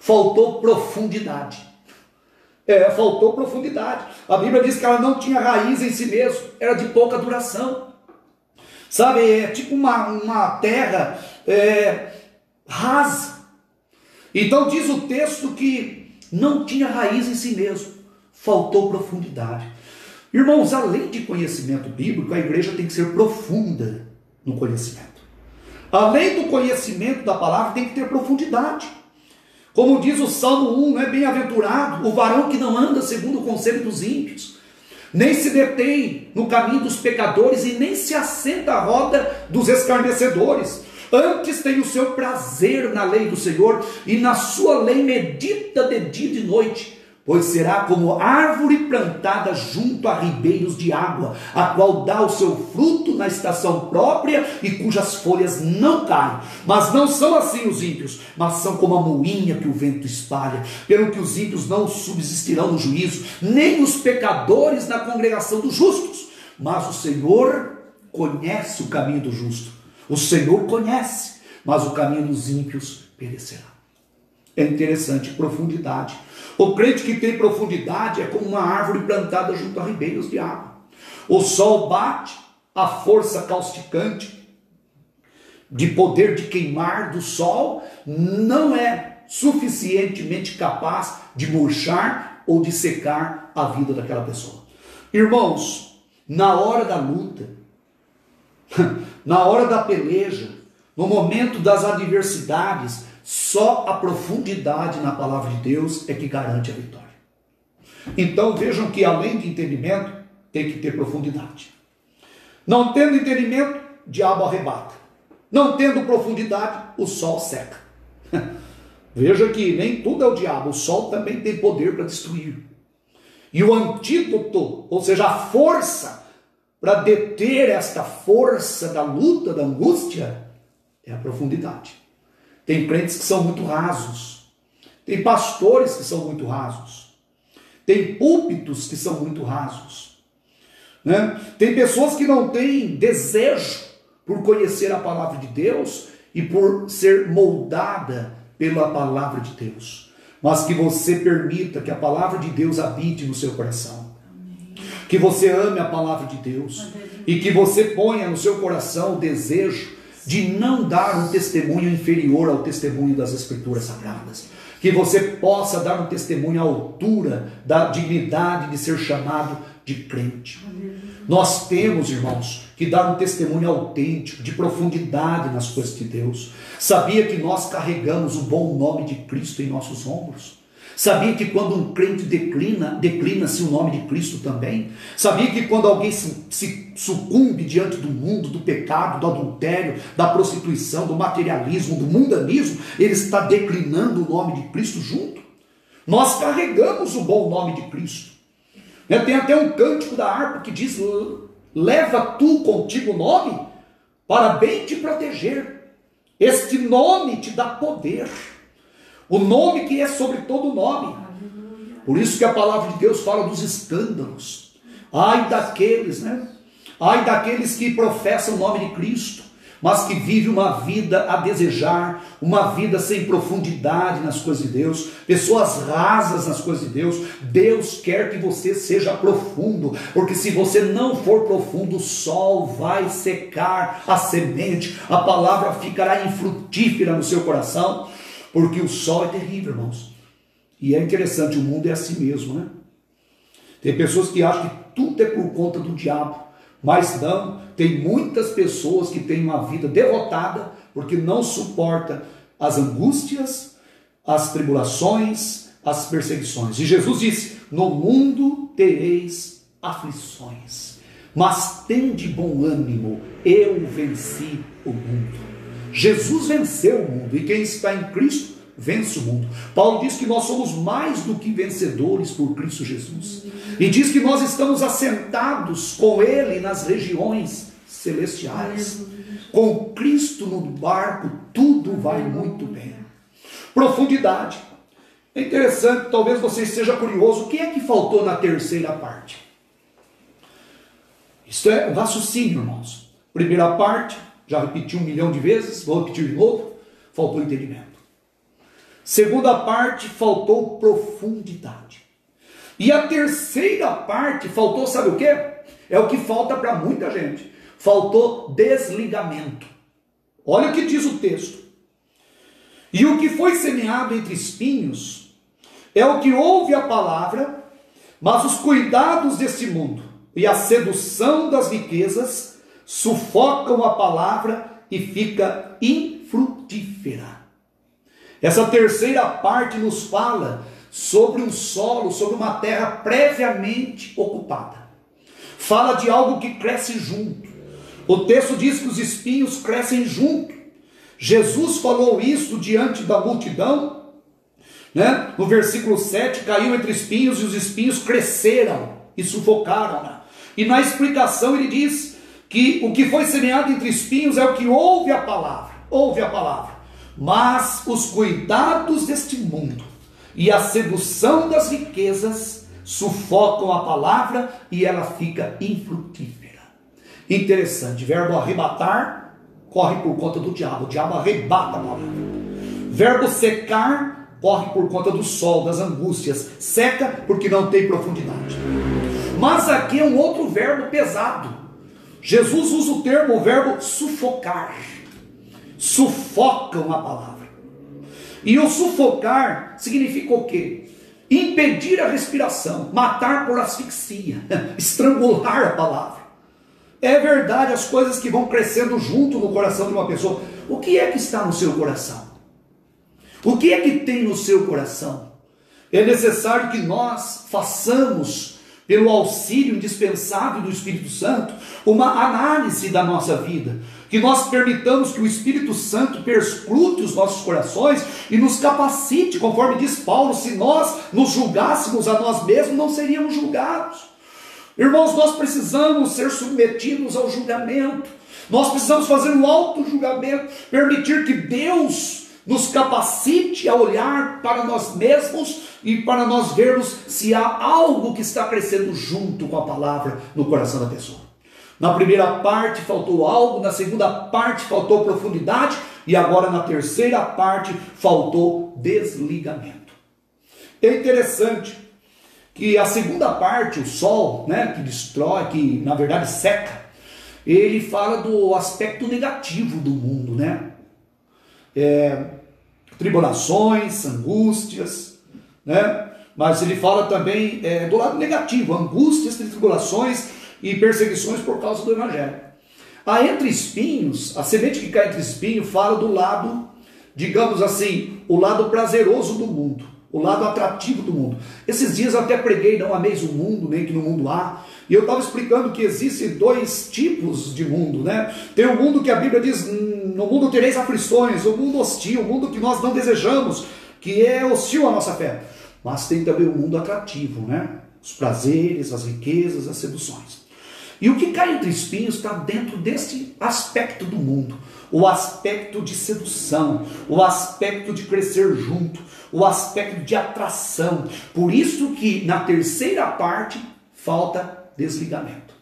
Faltou profundidade. Faltou profundidade. A Bíblia diz que ela não tinha raiz em si mesmo, era de pouca duração. Sabe, é tipo uma terra rasa. Então diz o texto que não tinha raiz em si mesmo, faltou profundidade. Irmãos, além de conhecimento bíblico, a igreja tem que ser profunda no conhecimento. Além do conhecimento da palavra, tem que ter profundidade. Como diz o Salmo 1, bem-aventurado o varão que não anda segundo o conselho dos ímpios, nem se detém no caminho dos pecadores e nem se assenta à roda dos escarnecedores. Antes tem o seu prazer na lei do Senhor, e na sua lei medita de dia e de noite, pois será como árvore plantada junto a ribeiros de água, a qual dá o seu fruto na estação própria e cujas folhas não caem. Mas não são assim os ímpios, mas são como a moinha que o vento espalha. Pelo que os ímpios não subsistirão no juízo, nem os pecadores na congregação dos justos. Mas o Senhor conhece o caminho do justo. O Senhor conhece, mas o caminho dos ímpios perecerá. É interessante, profundidade. O crente que tem profundidade é como uma árvore plantada junto a ribeiros de água. O sol bate, a força causticante de poder de queimar do sol não é suficientemente capaz de murchar ou de secar a vida daquela pessoa. Irmãos, na hora da luta, na hora da peleja, no momento das adversidades, só a profundidade na palavra de Deus é que garante a vitória. Então vejam que além de entendimento, tem que ter profundidade. Não tendo entendimento, o diabo arrebata. Não tendo profundidade, o sol seca. Veja que nem tudo é o diabo, o sol também tem poder para destruir. E o antídoto, ou seja, a força para deter esta força da luta, da angústia, é a profundidade. Tem crentes que são muito rasos. Tem pastores que são muito rasos. Tem púlpitos que são muito rasos. Tem pessoas que não têm desejo por conhecer a palavra de Deus e por ser moldada pela palavra de Deus. Mas que você permita que a palavra de Deus habite no seu coração. Que você ame a palavra de Deus e que você ponha no seu coração o desejo de não dar um testemunho inferior ao testemunho das Escrituras Sagradas. Que você possa dar um testemunho à altura da dignidade de ser chamado de crente. Nós temos, irmãos, que dar um testemunho autêntico, de profundidade nas coisas de Deus. Sabia que nós carregamos o bom nome de Cristo em nossos ombros? Sabia que quando um crente declina-se o nome de Cristo também? Sabia que quando alguém se sucumbe diante do mundo, do pecado, do adultério, da prostituição, do materialismo, do mundanismo, ele está declinando o nome de Cristo junto? Nós carregamos o bom nome de Cristo. Tem até um cântico da harpa que diz: leva tu contigo o nome para bem te proteger. Este nome te dá poder. O nome que é sobre todo nome. Por isso que a palavra de Deus fala dos escândalos. Ai daqueles, Ai daqueles que professam o nome de Cristo, mas que vive uma vida a desejar, uma vida sem profundidade nas coisas de Deus, pessoas rasas nas coisas de Deus. Deus quer que você seja profundo, porque se você não for profundo, o sol vai secar a semente, a palavra ficará infrutífera no seu coração, porque o sol é terrível, irmãos. E é interessante, o mundo é assim mesmo, né? Tem pessoas que acham que tudo é por conta do diabo, mas não, tem muitas pessoas que têm uma vida derrotada porque não suporta as angústias, as tribulações, as perseguições. E Jesus disse: no mundo tereis aflições, mas tende bom ânimo, eu venci o mundo. Jesus venceu o mundo, e quem está em Cristo vence o mundo. Paulo diz que nós somos mais do que vencedores por Cristo Jesus. E diz que nós estamos assentados com Ele nas regiões celestiais. Com Cristo no barco, tudo vai muito bem. Profundidade. É interessante, talvez você esteja curioso, o que é que faltou na terceira parte? Isto é o raciocínio, irmãos. Primeira parte, já repeti 1 milhão de vezes, vou repetir de novo, faltou entendimento. Segunda parte, faltou profundidade. E a terceira parte, faltou, sabe o quê? É o que falta para muita gente. Faltou desligamento. Olha o que diz o texto. E o que foi semeado entre espinhos é o que ouve a palavra, mas os cuidados deste mundo e a sedução das riquezas sufocam a palavra e fica infrutífera. Essa terceira parte nos fala sobre um solo, sobre uma terra previamente ocupada. Fala de algo que cresce junto. O texto diz que os espinhos crescem junto. Jesus falou isso diante da multidão, né? No versículo 7, caiu entre espinhos e os espinhos cresceram e sufocaram-na. E na explicação ele diz que o que foi semeado entre espinhos é o que ouve a palavra, mas os cuidados deste mundo e a sedução das riquezas sufocam a palavra e ela fica infrutífera. Interessante, verbo arrebatar corre por conta do diabo, o diabo arrebata a palavra. Verbo secar corre por conta do sol, das angústias, seca porque não tem profundidade. Mas aqui é um outro verbo pesado. Jesus usa o verbo sufocar. Sufocam a palavra. E o sufocar significa o quê? Impedir a respiração, matar por asfixia, estrangular a palavra. É verdade, as coisas que vão crescendo junto no coração de uma pessoa. O que é que está no seu coração? O que é que tem no seu coração? É necessário que nós façamos, pelo auxílio indispensável do Espírito Santo, uma análise da nossa vida. Que nós permitamos que o Espírito Santo perscrute os nossos corações e nos capacite, conforme diz Paulo: se nós nos julgássemos a nós mesmos, não seríamos julgados. Irmãos, nós precisamos ser submetidos ao julgamento. Nós precisamos fazer um auto-julgamento, permitir que Deus nos capacite a olhar para nós mesmos e para nós vermos se há algo que está crescendo junto com a palavra no coração da pessoa. Na primeira parte faltou algo, na segunda parte faltou profundidade e agora na terceira parte faltou desligamento. É interessante que a segunda parte, o sol, né, que destrói, que na verdade seca, ele fala do aspecto negativo do mundo, né? Tribulações, angústias, né? Mas ele fala também do lado negativo, angústias, tribulações e perseguições por causa do evangelho. A entre espinhos, a semente que cai entre espinhos fala do lado, digamos assim, o lado prazeroso do mundo, o lado atrativo do mundo. Esses dias eu até preguei, não ameis o mundo, nem que no mundo há. E eu estava explicando que existem dois tipos de mundo, né? Tem o mundo que a Bíblia diz, no mundo tereis aflições, o mundo hostil, o mundo que nós não desejamos, que é hostil à nossa fé. Mas tem também o mundo atrativo, né? Os prazeres, as riquezas, as seduções. E o que cai entre espinhos está dentro deste aspecto do mundo. O aspecto de sedução, o aspecto de crescer junto, o aspecto de atração. Por isso que na terceira parte falta desligamento.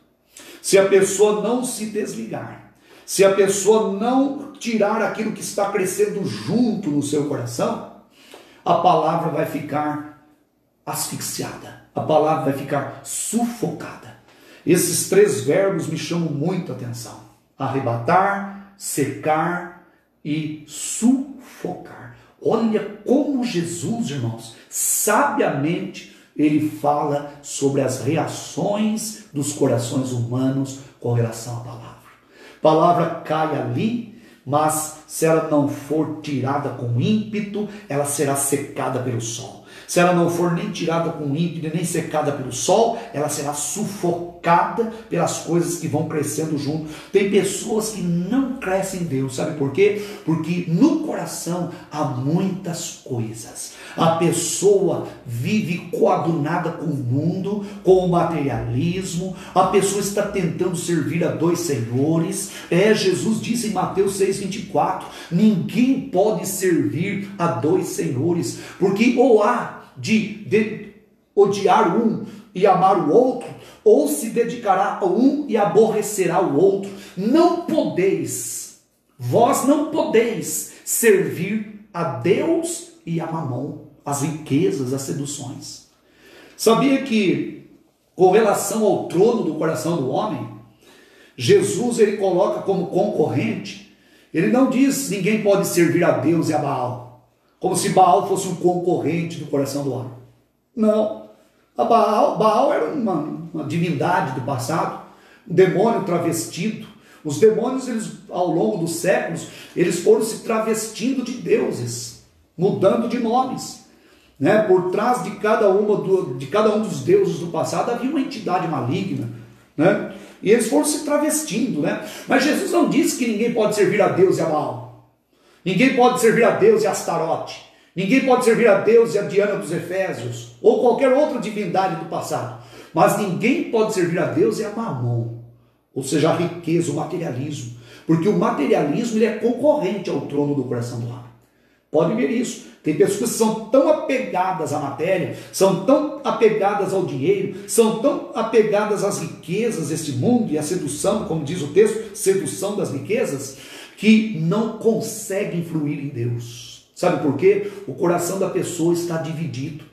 Se a pessoa não se desligar, se a pessoa não tirar aquilo que está crescendo junto no seu coração, a palavra vai ficar asfixiada, a palavra vai ficar sufocada. Esses 3 verbos me chamam muito a atenção: arrebatar, secar e sufocar. Olha como Jesus, irmãos, sabiamente ele fala sobre as reações dos corações humanos com relação à palavra. A palavra cai ali, mas se ela não for tirada com ímpeto, ela será secada pelo sol. Se ela não for nem tirada com ímpeto, nem secada pelo sol, ela será sufocada pelas coisas que vão crescendo junto. Tem pessoas que não crescem em Deus, sabe por quê? Porque no coração há muitas coisas. A pessoa vive coadunada com o mundo, com o materialismo. A pessoa está tentando servir a 2 senhores. Jesus disse em Mateus 6,24, ninguém pode servir a 2 senhores, porque ou há de odiar um e amar o outro, ou se dedicará a um e aborrecerá o outro. Não podeis, vós não podeis servir a Deus e a Mamon, as riquezas, as seduções. Sabia que, com relação ao trono do coração do homem, Jesus ele coloca como concorrente, ele não diz ninguém pode servir a Deus e a Baal, como se Baal fosse um concorrente do coração do homem. Não. Baal era uma divindade do passado, um demônio travestido. Os demônios, eles, ao longo dos séculos, eles foram se travestindo de deuses, mudando de nomes. Né? Por trás de cada um dos deuses do passado havia uma entidade maligna. Né? E eles foram se travestindo. Né? Mas Jesus não disse que ninguém pode servir a Deus e a Baal. Ninguém pode servir a Deus e a Astarote. Ninguém pode servir a Deus e a Diana dos Efésios, ou qualquer outra divindade do passado. Mas ninguém pode servir a Deus e a Mamon, ou seja, a riqueza, o materialismo. Porque o materialismo ele é concorrente ao trono do coração do homem. Pode ver isso. Tem pessoas que são tão apegadas à matéria, são tão apegadas ao dinheiro, são tão apegadas às riquezas deste mundo e à sedução, como diz o texto, sedução das riquezas, que não conseguem fluir em Deus. Sabe por quê? O coração da pessoa está dividido.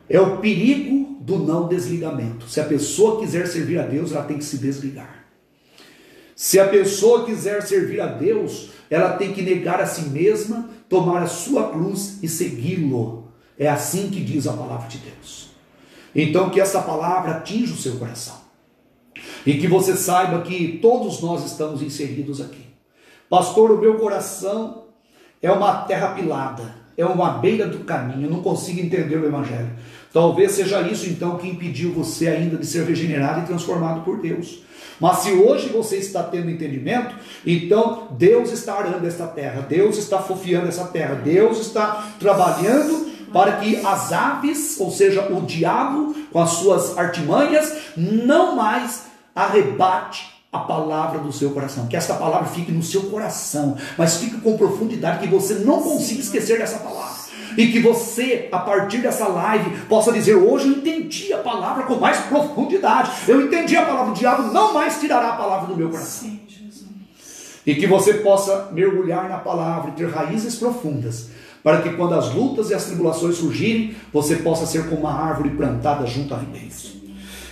É o perigo do não desligamento. Se a pessoa quiser servir a Deus, ela tem que se desligar. Se a pessoa quiser servir a Deus, ela tem que negar a si mesma, tomar a sua cruz e segui-lo. É assim que diz a palavra de Deus. Então que essa palavra atinja o seu coração. E que você saiba que todos nós estamos inseridos aqui. Pastor, o meu coração é uma terra pilada, é uma beira do caminho, eu não consigo entender o Evangelho. Talvez seja isso então que impediu você ainda de ser regenerado e transformado por Deus. Mas se hoje você está tendo entendimento, então Deus está arando esta terra, Deus está fofiando essa terra, Deus está trabalhando para que as aves, ou seja, o diabo com as suas artimanhas, não mais arrebate a palavra do seu coração, que esta palavra fique no seu coração, mas fique com profundidade, que você não consiga esquecer dessa palavra, e que você, a partir dessa live, possa dizer, hoje eu entendi a palavra com mais profundidade, eu entendi a palavra, o diabo não mais tirará a palavra do meu coração. Sim, Jesus. E que você possa mergulhar na palavra e ter raízes profundas, para que quando as lutas e as tribulações surgirem, você possa ser como uma árvore plantada junto a ribeiros.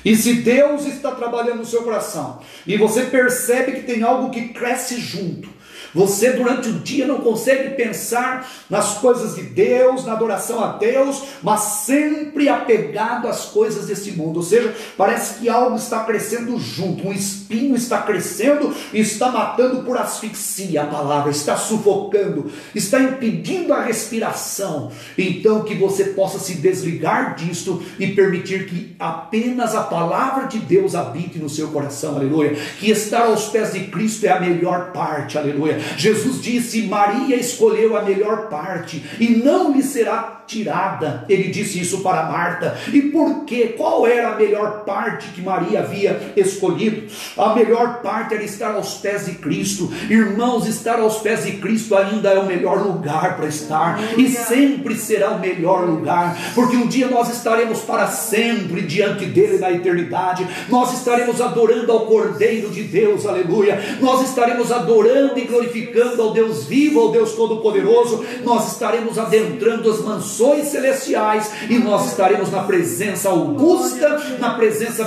E se Deus está trabalhando no seu coração, e você percebe que tem algo que cresce junto, você durante o dia não consegue pensar nas coisas de Deus, na adoração a Deus, mas sempre apegado às coisas desse mundo. Ou seja, parece que algo está crescendo junto, um espinho está crescendo e está matando por asfixia a palavra, está sufocando, está impedindo a respiração. Então que você possa se desligar disto e permitir que apenas a palavra de Deus habite no seu coração, aleluia. Que estar aos pés de Cristo é a melhor parte, aleluia. Jesus disse: Maria escolheu a melhor parte e não lhe será tirada. Ele disse isso para Marta. E por quê? Qual era a melhor parte que Maria havia escolhido? A melhor parte era estar aos pés de Cristo. Irmãos, estar aos pés de Cristo ainda é o melhor lugar para estar, e sempre será o melhor lugar, porque um dia nós estaremos para sempre diante dele na eternidade. Nós estaremos adorando ao Cordeiro de Deus, aleluia. Nós estaremos adorando e glorificando ao Deus vivo, ao Deus Todo-Poderoso. Nós estaremos adentrando as mansões celestiais, e nós estaremos na presença augusta, na presença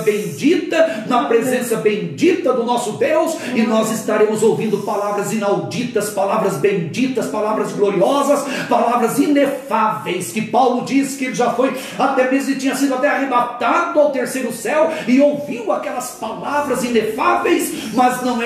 bendita do nosso Deus, e nós estaremos ouvindo palavras inauditas, palavras benditas, palavras gloriosas, palavras inefáveis, que Paulo diz que ele já foi, até mesmo tinha sido até arrebatado ao terceiro céu, e ouviu aquelas palavras inefáveis, mas não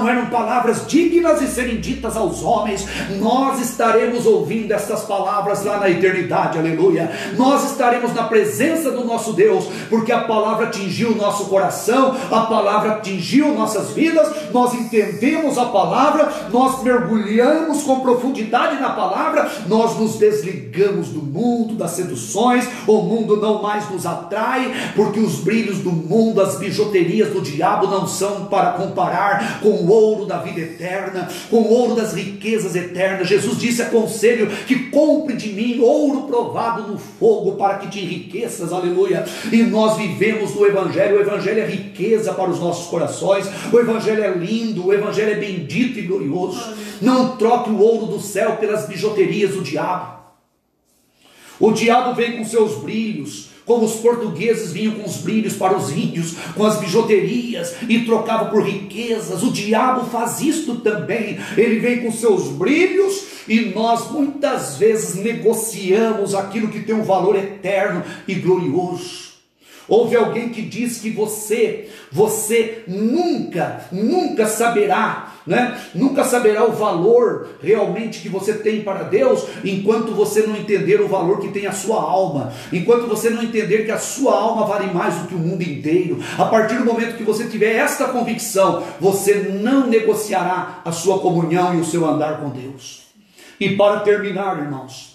eram palavras dignas de serem ditas aos homens. Nós estaremos ouvindo estas palavras lá na eternidade, aleluia. Nós estaremos na presença do nosso Deus, porque a palavra atingiu o nosso coração, a palavra atingiu nossas vidas, nós entendemos a palavra, nós mergulhamos com profundidade na palavra, nós nos desligamos do mundo, das seduções, o mundo não mais nos atrai, porque os brilhos do mundo, as bijuterias do diabo não são para comparar com o ouro da vida eterna, com o ouro das riquezas eternas. Jesus disse: aconselho que compre de mim ouro provado no fogo, para que te enriqueças, aleluia. E nós vivemos no Evangelho. O Evangelho é riqueza para os nossos corações, o Evangelho é lindo, o Evangelho é bendito e glorioso. Não troque o ouro do céu pelas bijuterias do diabo. O diabo vem com seus brilhos, como os portugueses vinham com os brilhos para os índios, com as bijuterias, e trocavam por riquezas. O diabo faz isto também. Ele vem com seus brilhos, e nós muitas vezes negociamos aquilo que tem um valor eterno e glorioso. Houve alguém que diz que você nunca saberá, né? Nunca saberá o valor realmente que você tem para Deus, enquanto você não entender o valor que tem a sua alma, enquanto você não entender que a sua alma vale mais do que o mundo inteiro. A partir do momento que você tiver esta convicção, você não negociará a sua comunhão e o seu andar com Deus. E para terminar, irmãos,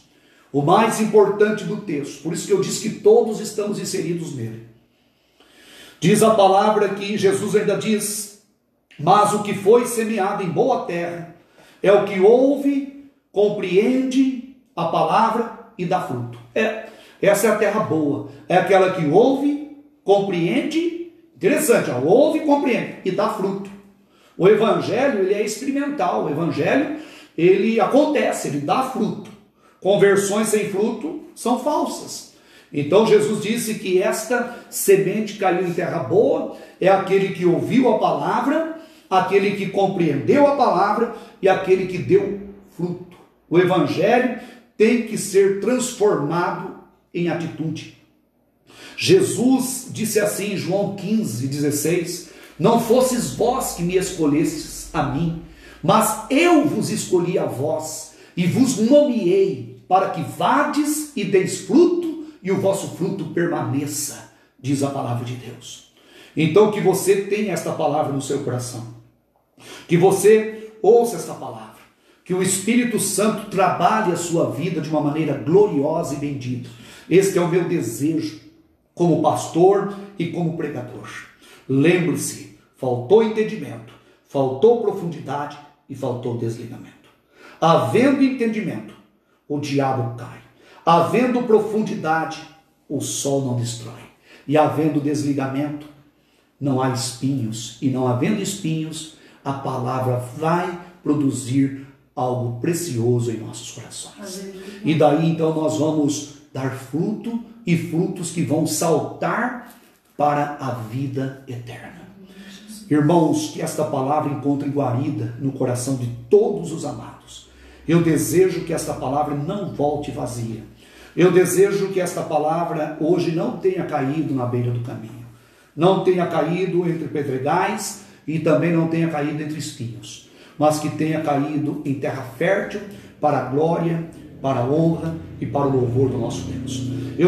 o mais importante do texto, por isso que eu disse que todos estamos inseridos nele. Diz a palavra que Jesus ainda diz: mas o que foi semeado em boa terra é o que ouve, compreende a palavra e dá fruto. Essa é a terra boa, é aquela que ouve, compreende, interessante, ouve, compreende e dá fruto. O evangelho, ele é experimental, o evangelho, ele acontece, ele dá fruto. Conversões sem fruto são falsas. Então Jesus disse que esta semente caiu em terra boa, é aquele que ouviu a palavra, aquele que compreendeu a palavra e aquele que deu fruto. O evangelho tem que ser transformado em atitude. Jesus disse assim em João 15:16: não fosses vós que me escolhestes a mim, mas eu vos escolhi a vós e vos nomeei para que vades e deis fruto e o vosso fruto permaneça, diz a palavra de Deus. Então que você tenha esta palavra no seu coração, que você ouça esta palavra, que o Espírito Santo trabalhe a sua vida de uma maneira gloriosa e bendita. Este é o meu desejo como pastor e como pregador. Lembre-se, faltou entendimento, faltou profundidade e faltou desligamento. Havendo entendimento, o diabo cai. Havendo profundidade, o sol não destrói. E havendo desligamento, não há espinhos. E não havendo espinhos, a palavra vai produzir algo precioso em nossos corações. E daí então nós vamos dar fruto, e frutos que vão saltar para a vida eterna. Irmãos, que esta palavra encontre guarida no coração de todos os amados. Eu desejo que esta palavra não volte vazia. Eu desejo que esta palavra hoje não tenha caído na beira do caminho, não tenha caído entre pedregais e também não tenha caído entre espinhos, mas que tenha caído em terra fértil para a glória, para a honra e para o louvor do nosso Deus.